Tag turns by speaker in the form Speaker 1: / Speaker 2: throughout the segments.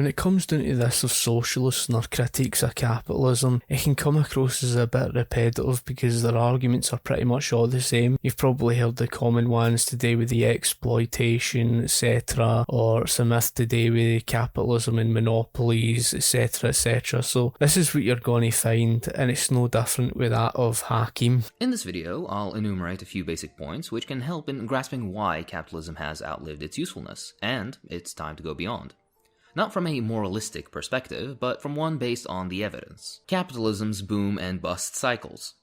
Speaker 1: When it comes down to this of socialists and their critiques of capitalism, it can come across as a bit repetitive because their arguments are pretty much all the same. You've probably heard the common ones today with the exploitation, etc., or some myth today with capitalism and monopolies, etc., etc. So this is what you're going to find, and it's no different with that of Hakim.
Speaker 2: In this video, I'll enumerate a few basic points which can help in grasping why capitalism has outlived its usefulness, and it's time to go beyond. Not from a moralistic perspective, but from one based on the evidence. Capitalism's boom and bust cycles.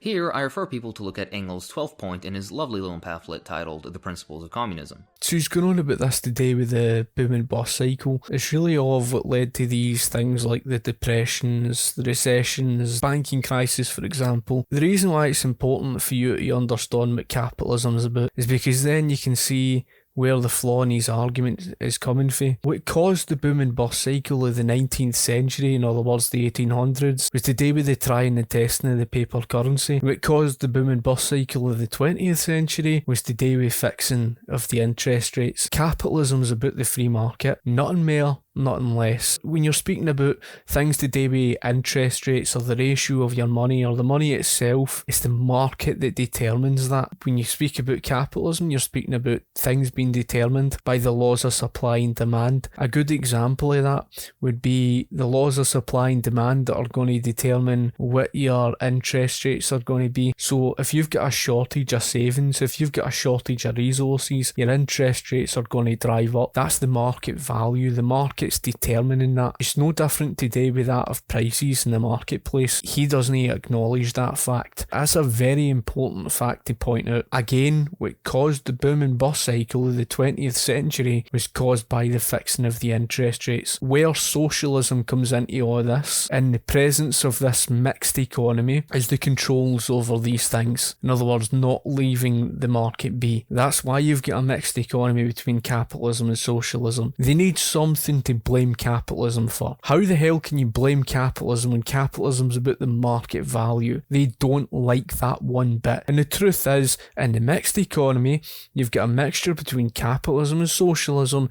Speaker 2: Here, I refer people to look at Engels' 12th point in his lovely little pamphlet titled The Principles of Communism.
Speaker 1: So he's going on about this today with the boom and bust cycle. It's really all of what led to these things like the depressions, the recessions, banking crisis, for example. The reason why it's important for you to understand what capitalism is about is because then you can see where the flaw in his argument is coming from. What caused the boom and bust cycle of the 19th century, in other words the 1800s, was to do with the trying and testing of the paper currency. What caused the boom and bust cycle of the 20th century was to do with fixing of the interest rates. Capitalism is about the free market, nothing more, nothing less. When you're speaking about things to do with interest rates or the ratio of your money or the money itself, it's the market that determines that. When you speak about capitalism, you're speaking about things being determined by the laws of supply and demand. A good example of that would be the laws of supply and demand that are going to determine what your interest rates are going to be. So if you've got a shortage of savings, if you've got a shortage of resources, your interest rates are going to drive up. That's the market value. The market's determining that. It's no different today with that of prices in the marketplace. He doesn't acknowledge that fact. That's a very important fact to point out. Again, what caused the boom and bust cycle of the 20th century was caused by the fixing of the interest rates. Where socialism comes into all this, in the presence of this mixed economy, is the controls over these things. In other words, not leaving the market be. That's why you've got a mixed economy between capitalism and socialism. They need something to blame capitalism for. How the hell can you blame capitalism when capitalism's about the market value? They don't like that one bit. And the truth is, in the mixed economy, you've got a mixture between capitalism and socialism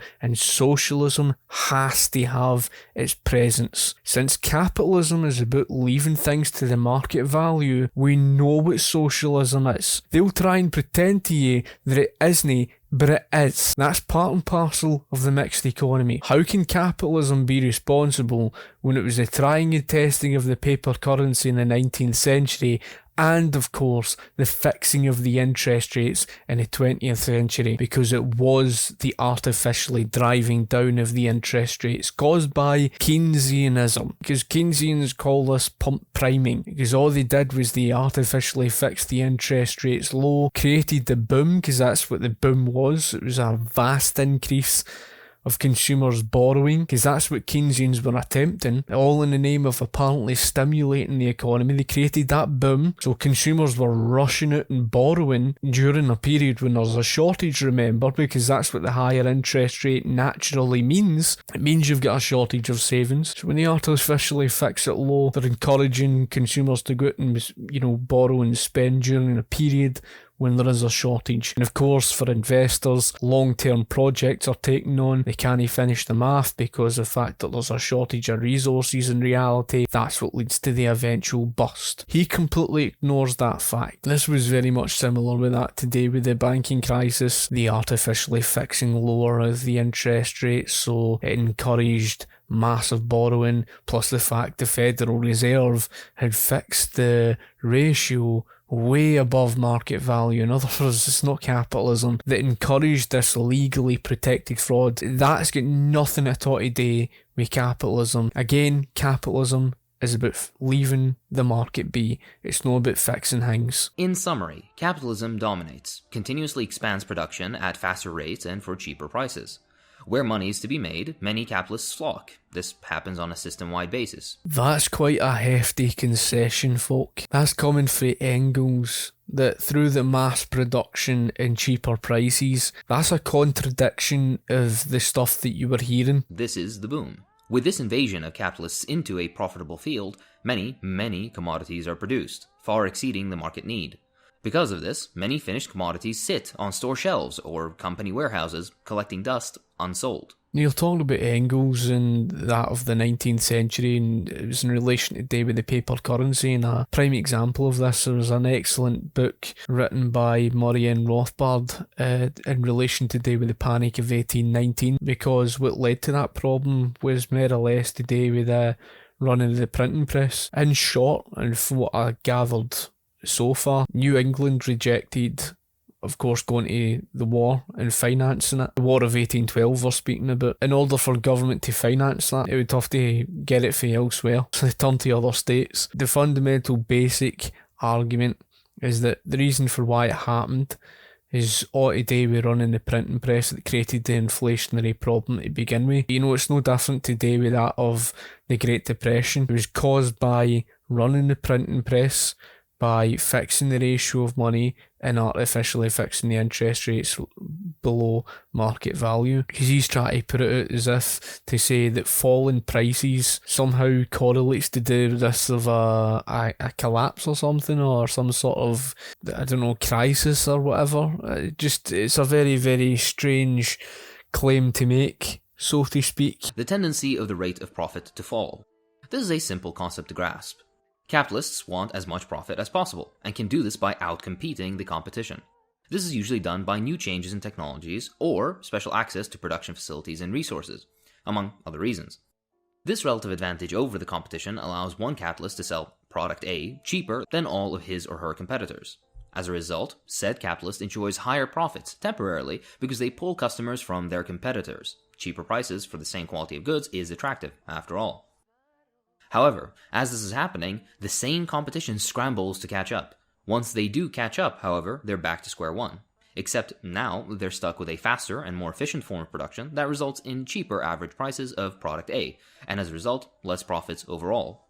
Speaker 1: has to have its presence. Since capitalism is about leaving things to the market value, we know what socialism is. They'll try and pretend to you that it isn't, but it is. That's part and parcel of the mixed economy. How can capitalism be responsible when it was the trying and testing of the paper currency in the 19th century and, of course, the fixing of the interest rates in the 20th century? Because it was the artificially driving down of the interest rates caused by Keynesianism. Because Keynesians call this pump priming. Because all they did was they artificially fixed the interest rates low, created the boom, because that's what the boom was. It was a vast increase of consumers borrowing, because that's what Keynesians were attempting, all in the name of apparently stimulating the economy. They created that boom, so consumers were rushing out and borrowing during a period when there's a shortage, remember, because that's what the higher interest rate naturally means. It means you've got a shortage of savings. So when they artificially fix it low, they're encouraging consumers to go out and, borrow and spend during a period when there is a shortage. And of course, for investors, long-term projects are taken on. They can't finish the math because of the fact that there's a shortage of resources in reality. That's what leads to the eventual bust. He completely ignores that fact. This was very much similar with that today with the banking crisis, the artificially fixing lower of the interest rates, so it encouraged massive borrowing, plus the fact the Federal Reserve had fixed the ratio way above market value. In other words, it's not capitalism that encouraged this legally protected fraud. That's got nothing at all to do with capitalism. Again, capitalism is about leaving the market be. It's not about fixing things.
Speaker 2: In summary, capitalism dominates, continuously expands production at faster rates and for cheaper prices. Where money is to be made, many capitalists flock. This happens on a system-wide basis.
Speaker 1: That's quite a hefty concession, folk. That's coming from Engels, that through the mass production and cheaper prices, that's a contradiction of the stuff that you were hearing.
Speaker 2: This is the boom. With this invasion of capitalists into a profitable field, many commodities are produced, far exceeding the market need. Because of this, many finished commodities sit on store shelves or company warehouses, collecting dust unsold.
Speaker 1: You're talking about Engels and that of the 19th century, and it was in relation today with the paper currency. And a prime example of this, there was an excellent book written by Murray and Rothbard in relation today with the Panic of 1819, because what led to that problem was more or less today with the running of the printing press. In short, and from what I gathered so far, New England rejected, of course, going to the war and financing it. The War of 1812 we're speaking about. In order for government to finance that, it would have to get it from elsewhere, so they turned to other states. The fundamental basic argument is that the reason for why it happened is all today with running the printing press that created the inflationary problem to begin with. You know, it's no different today with that of the Great Depression. It was caused by running the printing press, by fixing the ratio of money and artificially fixing the interest rates below market value. Because he's trying to put it out as if to say that falling prices somehow correlates to the risk of a collapse or something, or some sort of, I don't know, crisis or whatever. It's a very, very strange claim to make, so to speak.
Speaker 2: The tendency of the rate of profit to fall. This is a simple concept to grasp. Capitalists want as much profit as possible, and can do this by outcompeting the competition. This is usually done by new changes in technologies, or special access to production facilities and resources, among other reasons. This relative advantage over the competition allows one capitalist to sell product A cheaper than all of his or her competitors. As a result, said capitalist enjoys higher profits temporarily because they pull customers from their competitors. Cheaper prices for the same quality of goods is attractive, after all. However, as this is happening, the same competition scrambles to catch up. Once they do catch up, however, they're back to square one. Except now they're stuck with a faster and more efficient form of production that results in cheaper average prices of product A, and as a result, less profits overall.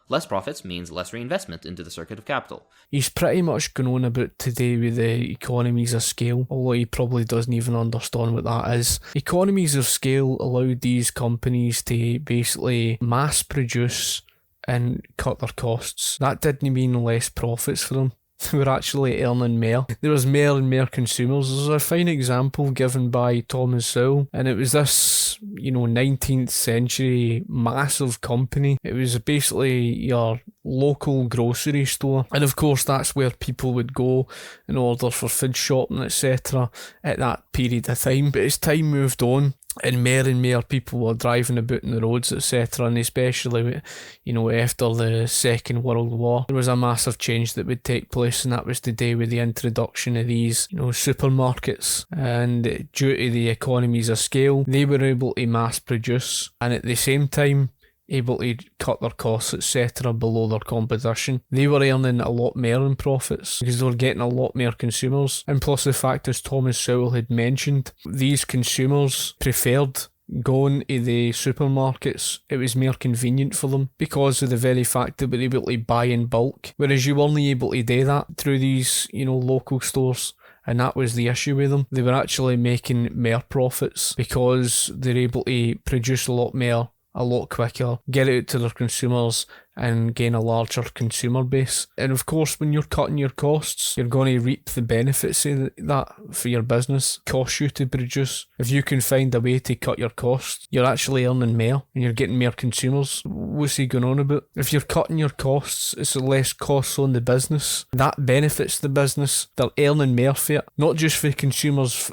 Speaker 2: Less profits means less reinvestment into the circuit of capital.
Speaker 1: He's pretty much going on about today with the economies of scale, although he probably doesn't even understand what that is. Economies of scale allowed these companies to basically mass produce and cut their costs. That didn't mean less profits for them. They were actually earning more. There was more and more consumers. There's a fine example given by Thomas Sowell, and it was this, 19th century massive company. It was basically your local grocery store, and of course that's where people would go in order for food shopping, etc. at that period of time. But as time moved on, and more people were driving about in the roads, etc., and especially, after the Second World War, there was a massive change that would take place, and that was to do with the introduction of these, supermarkets. And due to the economies of scale, they were able to mass produce, and at the same time, able to cut their costs, etc., below their competition. They were earning a lot more in profits because they were getting a lot more consumers. And plus the fact, as Thomas Sowell had mentioned, these consumers preferred going to the supermarkets. It was more convenient for them because of the very fact that they were able to buy in bulk, whereas you weren't able to do that through these, local stores. And that was the issue with them. They were actually making more profits because they're able to produce a lot more, a lot quicker, get it out to their consumers and gain a larger consumer base. And of course, when you're cutting your costs, you're going to reap the benefits of that for your business. Costs you to produce. If you can find a way to cut your costs, you're actually earning more and you're getting more consumers. What's he going on about? If you're cutting your costs, it's less costs on the business. That benefits the business. They're earning more for it. Not just for consumers,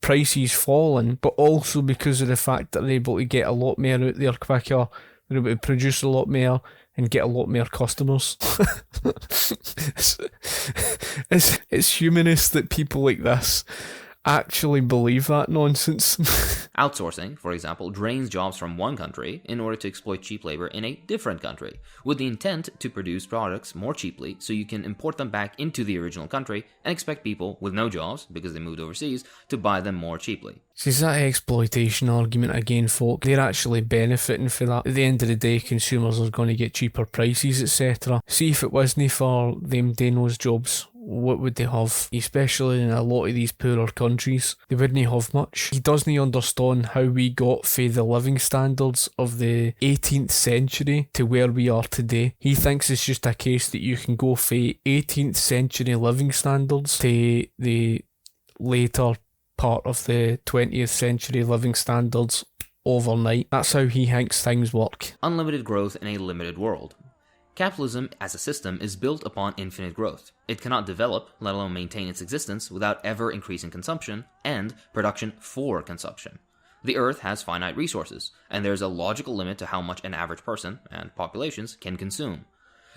Speaker 1: prices falling, but also because of the fact that they're able to get a lot more out there quicker, they're able to produce a lot more and get a lot more customers. It's humanist that people like this actually believe that nonsense.
Speaker 2: Outsourcing, for example, drains jobs from one country in order to exploit cheap labor in a different country, with the intent to produce products more cheaply so you can import them back into the original country and expect people with no jobs, because they moved overseas, to buy them more cheaply.
Speaker 1: See, it's that exploitation argument again, folk. They're actually benefiting for that. At the end of the day, consumers are going to get cheaper prices, etc. See, if it wasn't for them doing those jobs, what would they have? Especially in a lot of these poorer countries, they wouldn't have much. He doesn't understand how we got from the living standards of the 18th century to where we are today. He thinks it's just a case that you can go from 18th century living standards to the later part of the 20th century living standards overnight. That's how he thinks things work.
Speaker 2: Unlimited growth in a limited world. Capitalism as a system is built upon infinite growth. It cannot develop, let alone maintain its existence, without ever increasing consumption and production for consumption. The Earth has finite resources, and there is a logical limit to how much an average person, and populations, can consume.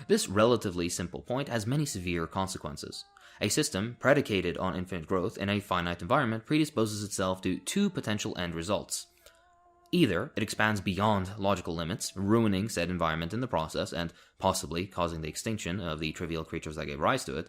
Speaker 2: This relatively simple point has many severe consequences. A system predicated on infinite growth in a finite environment predisposes itself to two potential end results. Either it expands beyond logical limits, ruining said environment in the process and possibly causing the extinction of the trivial creatures that gave rise to it,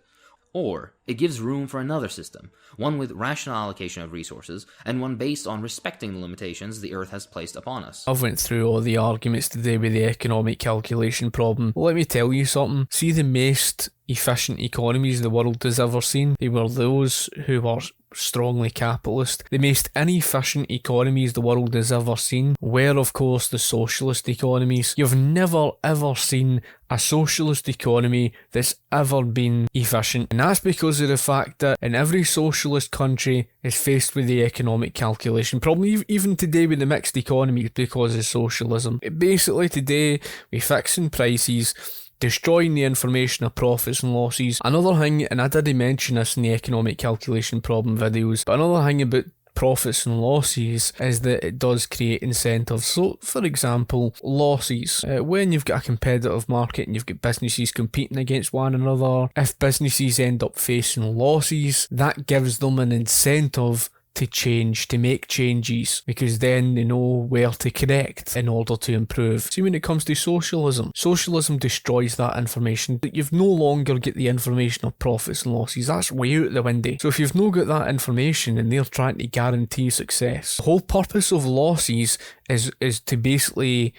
Speaker 2: or it gives room for another system, one with rational allocation of resources, and one based on respecting the limitations the Earth has placed upon us.
Speaker 1: I've went through all the arguments today with the economic calculation problem. Let me tell you something. See, the most efficient economies the world has ever seen, they were those who were strongly capitalist. The most inefficient economies the world has ever seen were, of course, the socialist economies. You've never ever seen a socialist economy that's ever been efficient, and that's because of the fact that in every socialist country is faced with the economic calculation problem. Even today with the mixed economy, because of socialism. Basically today we're fixing prices, destroying the information of profits and losses. Another thing, and I didn't mention this in the economic calculation problem videos, but another thing about profits and losses is that it does create incentives. So, for example, losses. When you've got a competitive market and you've got businesses competing against one another, if businesses end up facing losses, that gives them an incentive to change, to make changes, because then they know where to correct in order to improve. See, when it comes to socialism destroys that information. You've no longer get the information of profits and losses. That's way out the window. So if you've no got that information and they're trying to guarantee success, the whole purpose of losses is to basically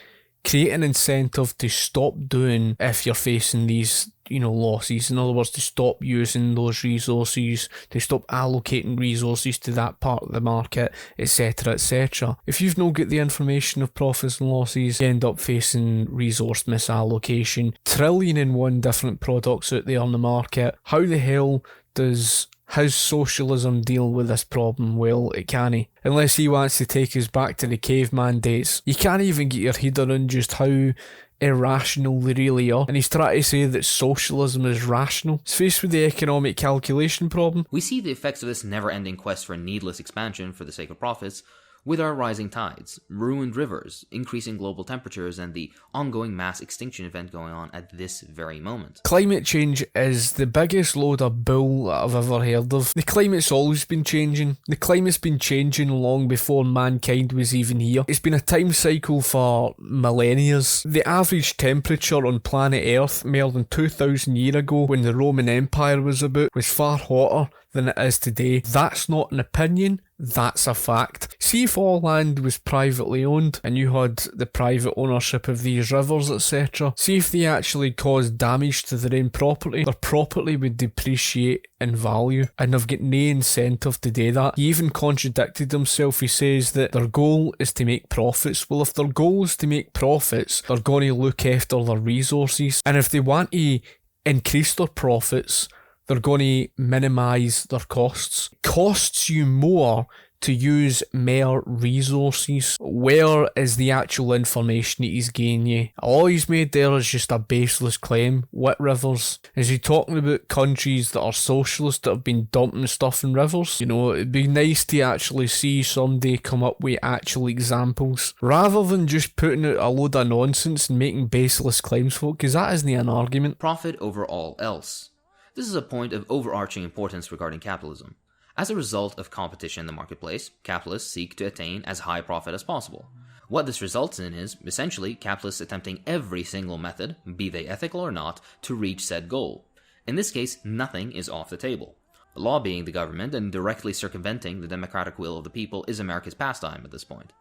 Speaker 1: create an incentive to stop doing if you're facing these losses. In other words, to stop using those resources, to stop allocating resources to that part of the market, etc, etc. If you've not got the information of profits and losses, you end up facing resource misallocation, trillion and one different products out there on the market. How the hell does socialism deal with this problem? Well, it can't. Unless he wants to take us back to the caveman days. You can't even get your head around just how irrational they really are, and he's trying to say that socialism is rational. It's faced with the economic calculation problem.
Speaker 2: We see the effects of this never-ending quest for needless expansion for the sake of profits with our rising tides, ruined rivers, increasing global temperatures, and the ongoing mass extinction event going on at this very moment.
Speaker 1: Climate change is the biggest load of bull that I've ever heard of. The climate's always been changing. The climate's been changing long before mankind was even here. It's been a time cycle for millennia. The average temperature on planet Earth more than 2,000 years ago, when the Roman Empire was about, was far hotter than it is today. That's not an opinion, that's a fact. See, if all land was privately owned and you had the private ownership of these rivers, etc., see if they actually caused damage to their own property, their property would depreciate in value, and they've got no incentive to do that. He even contradicted himself. He says that their goal is to make profits. Well, if their goal is to make profits, they're going to look after their resources, and if they want to increase their profits, they're going to minimise their costs. Costs you more to use more resources. Where is the actual information that he's giving you? All he's made there is just a baseless claim. What rivers? Is he talking about countries that are socialist that have been dumping stuff in rivers? It'd be nice to actually see somebody come up with actual examples, rather than just putting out a load of nonsense and making baseless claims for it, because that isn't an argument.
Speaker 2: Profit over all else. This is a point of overarching importance regarding capitalism. As a result of competition in the marketplace, capitalists seek to attain as high profit as possible. What this results in is, essentially, capitalists attempting every single method, be they ethical or not, to reach said goal. In this case, nothing is off the table. Lobbying the government and directly circumventing the democratic will of the people is America's pastime at this point.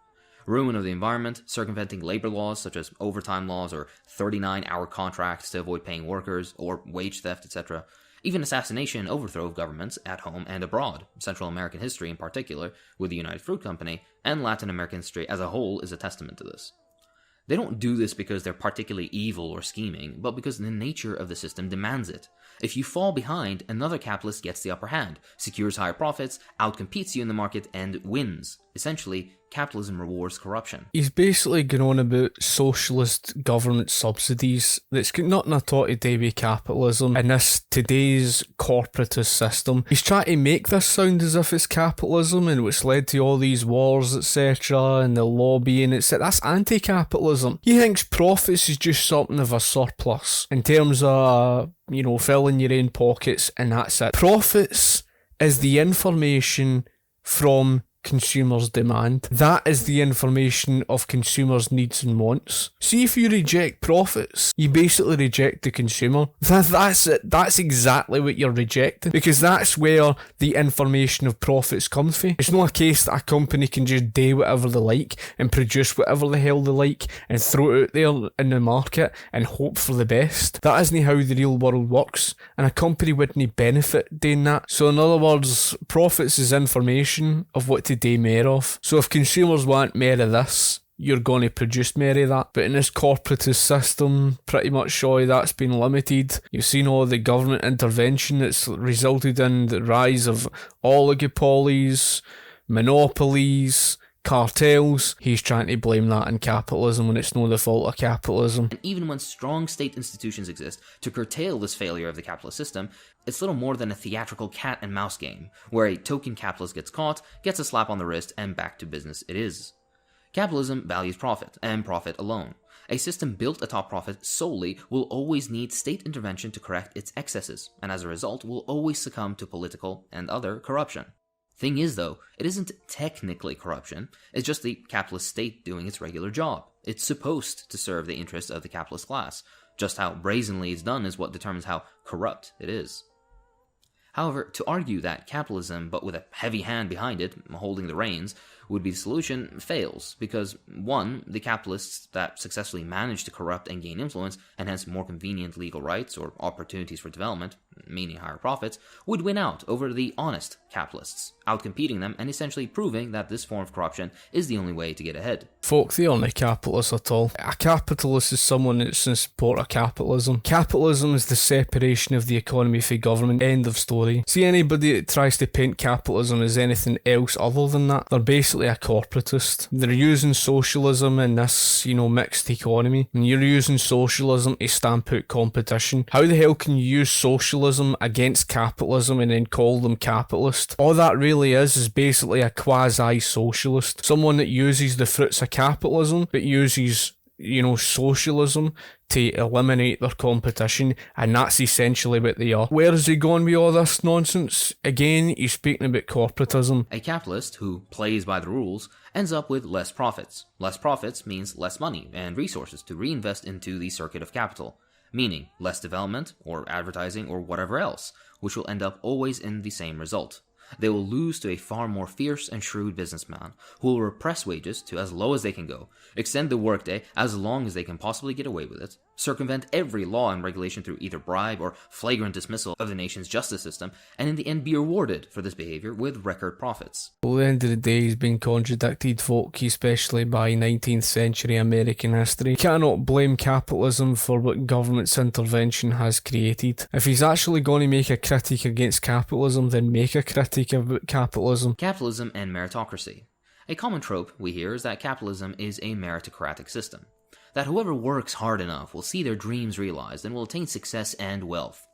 Speaker 2: Ruin of the environment, circumventing labor laws such as overtime laws or 39-hour contracts to avoid paying workers, or wage theft, etc., even assassination and overthrow of governments at home and abroad. Central American history in particular, with the United Fruit Company, and Latin American history as a whole is a testament to this. They don't do this because they're particularly evil or scheming, but because the nature of the system demands it. If you fall behind, another capitalist gets the upper hand, secures higher profits, outcompetes you in the market, and wins. Essentially, capitalism rewards corruption.
Speaker 1: He's basically going on about socialist government subsidies that's got nothing at all to do with capitalism in this today's corporatist system. He's trying to make this sound as if it's capitalism and which led to all these wars, etc., and the lobbying, etc. That's anti-capitalism. He thinks profits is just something of a surplus in terms of, filling your own pockets, and that's it. Profits is the information from consumers' demand. That is the information of consumers' needs and wants. See, if you reject profits, you basically reject the consumer. That's it. That's exactly what you're rejecting, because that's where the information of profits comes from. It's not a case that a company can just do whatever they like and produce whatever the hell they like and throw it out there in the market and hope for the best. That isn't how the real world works, and a company wouldn't benefit doing that. So in other words, profits is information of what to do more of. So if consumers want more of this, you're going to produce more of that. But in this corporatist system, pretty much sure that's been limited. You've seen all the government intervention that's resulted in the rise of oligopolies, monopolies, cartels. He's trying to blame that on capitalism when it's not the fault of capitalism.
Speaker 2: And even when strong state institutions exist to curtail this failure of the capitalist system, it's little more than a theatrical cat and mouse game, where a token capitalist gets caught, gets a slap on the wrist, and back to business it is. Capitalism values profit, and profit alone. A system built atop profit solely will always need state intervention to correct its excesses, and as a result will always succumb to political and other corruption. Thing is, though, it isn't technically corruption, it's just the capitalist state doing its regular job. It's supposed to serve the interests of the capitalist class. Just how brazenly it's done is what determines how corrupt it is. However, to argue that capitalism, but with a heavy hand behind it, holding the reins, would be the solution fails, because 1. The capitalists that successfully manage to corrupt and gain influence, and hence more convenient legal rights or opportunities for development, meaning higher profits, would win out over the honest capitalists, outcompeting them and essentially proving that this form of corruption is the only way to get ahead.
Speaker 1: Folk, they aren't a capitalist at all. A capitalist is someone that's in support of capitalism. Capitalism is the separation of the economy from government. End of story. See, anybody that tries to paint capitalism as anything else other than that, they're basically a corporatist. They're using socialism in this, mixed economy. And you're using socialism to stamp out competition. How the hell can you use socialism against capitalism and then call them capitalist? All that really is basically a quasi-socialist. Someone that uses the fruits of capitalism, but uses socialism to eliminate their competition, and that's essentially what they are. Where is he going with all this nonsense? Again, he's speaking about corporatism.
Speaker 2: A capitalist who plays by the rules ends up with less profits. Less profits means less money and resources to reinvest into the circuit of capital, meaning less development or advertising or whatever else, which will end up always in the same result. They will lose to a far more fierce and shrewd businessman who will repress wages to as low as they can go, extend the workday as long as they can possibly get away with it, circumvent every law and regulation through either bribe or flagrant dismissal of the nation's justice system, and in the end be rewarded for this behavior with record profits.
Speaker 1: Well, at the end of the day, he's been contradicted, folk, especially by 19th century American history. You cannot blame capitalism for what government's intervention has created. If he's actually going to make a critique against capitalism, then make a critique about capitalism.
Speaker 2: Capitalism and meritocracy. A common trope we hear is that capitalism is a meritocratic system, that whoever works hard enough will see their dreams realized and will attain success and wealth.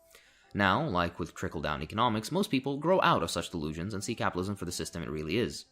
Speaker 2: Now, like with trickle-down economics, most people grow out of such delusions and see capitalism for the system it really is.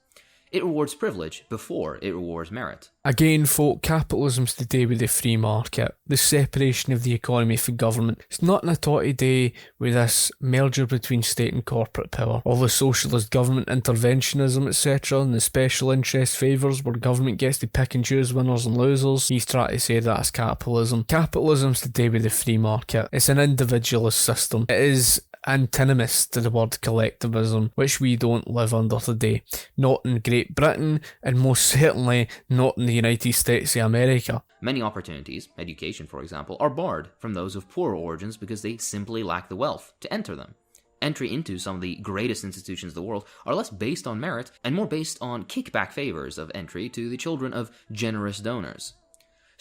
Speaker 2: It rewards privilege before it rewards merit.
Speaker 1: Again, folk, capitalism's to do with the free market, the separation of the economy from government. It's nothing at all to do with this merger between state and corporate power, all the socialist government interventionism, etc., and the special interest favours where government gets to pick and choose winners and losers. He's trying to say that's capitalism. Capitalism's to do with the free market. It's an individualist system. It is antinomous to the word collectivism, which we don't live under today. Not in Great Britain, and most certainly not in the United States of America.
Speaker 2: Many opportunities, education for example, are barred from those of poorer origins because they simply lack the wealth to enter them. Entry into some of the greatest institutions of the world are less based on merit and more based on kickback favors of entry to the children of generous donors.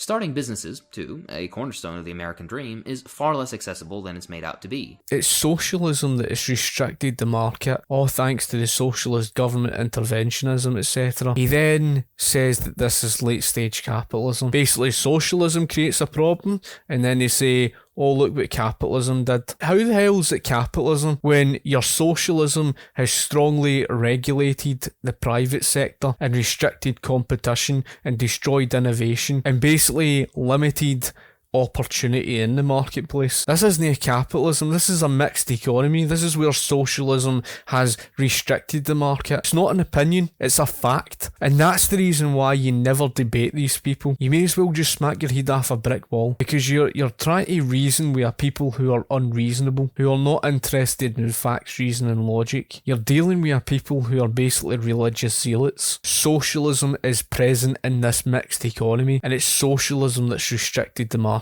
Speaker 2: Starting businesses, too, a cornerstone of the American dream, is far less accessible than it's made out to be.
Speaker 1: It's socialism that has restricted the market, all thanks to the socialist government interventionism, etc. He then says that this is late-stage capitalism. Basically, socialism creates a problem, and then they say, oh, look what capitalism did. How the hell is it capitalism when your socialism has strongly regulated the private sector and restricted competition and destroyed innovation and basically limited opportunity in the marketplace? This isn't a capitalism, this is a mixed economy. This is where socialism has restricted the market. It's not an opinion, it's a fact. And that's the reason why you never debate these people. You may as well just smack your head off a brick wall, because you're trying to reason with a people who are unreasonable, who are not interested in facts, reason and logic. You're dealing with a people who are basically religious zealots. Socialism is present in this mixed economy, and it's socialism that's restricted the market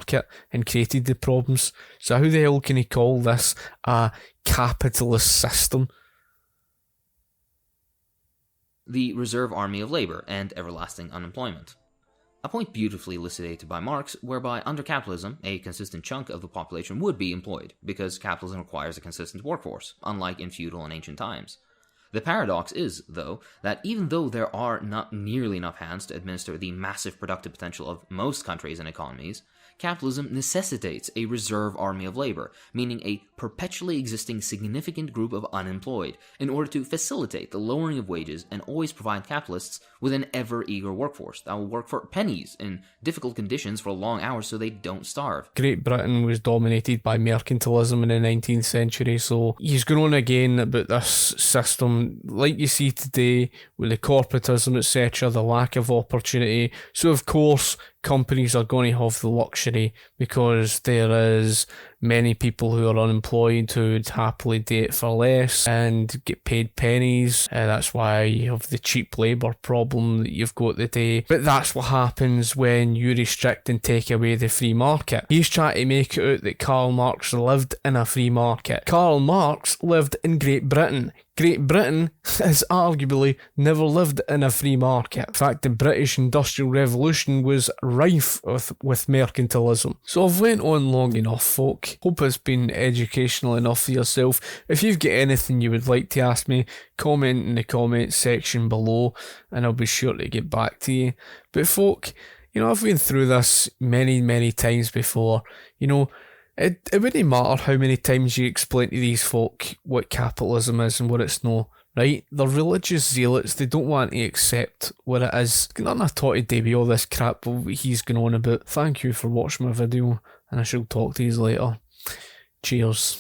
Speaker 1: and created the problems. So how the hell can he call this a capitalist system?
Speaker 2: The reserve army of labour and everlasting unemployment. A point beautifully elucidated by Marx, whereby under capitalism, a consistent chunk of the population would be employed, because capitalism requires a consistent workforce, unlike in feudal and ancient times. The paradox is, though, that even though there are not nearly enough hands to administer the massive productive potential of most countries and economies, capitalism necessitates a reserve army of labor, meaning a perpetually existing significant group of unemployed, in order to facilitate the lowering of wages and always provide capitalists with an ever-eager workforce that will work for pennies in difficult conditions for long hours so they don't starve.
Speaker 1: Great Britain was dominated by mercantilism in the 19th century, so he's going on again about this system like you see today with the corporatism, etc., the lack of opportunity. So of course companies are going to have the luxury, because there is many people who are unemployed who would happily do it for less and get paid pennies. That's why you have the cheap labour problem that you've got today. But that's what happens when you restrict and take away the free market. He's trying to make it out that Karl Marx lived in a free market. Karl Marx lived in Great Britain. Great Britain has arguably never lived in a free market. In fact, the British Industrial Revolution was rife with mercantilism. So I've went on long enough, folk. Hope it's been educational enough for yourself. If you've got anything you would like to ask me, comment in the comments section below and I'll be sure to get back to you. But folk, I've been through this many times before. It wouldn't matter how many times you explain to these folk what capitalism is and what it's not, right? They're religious zealots, they don't want to accept what it is. Nothing I taught today with all this crap he's going on about. Thank you for watching my video, and I shall talk to you later. Cheers.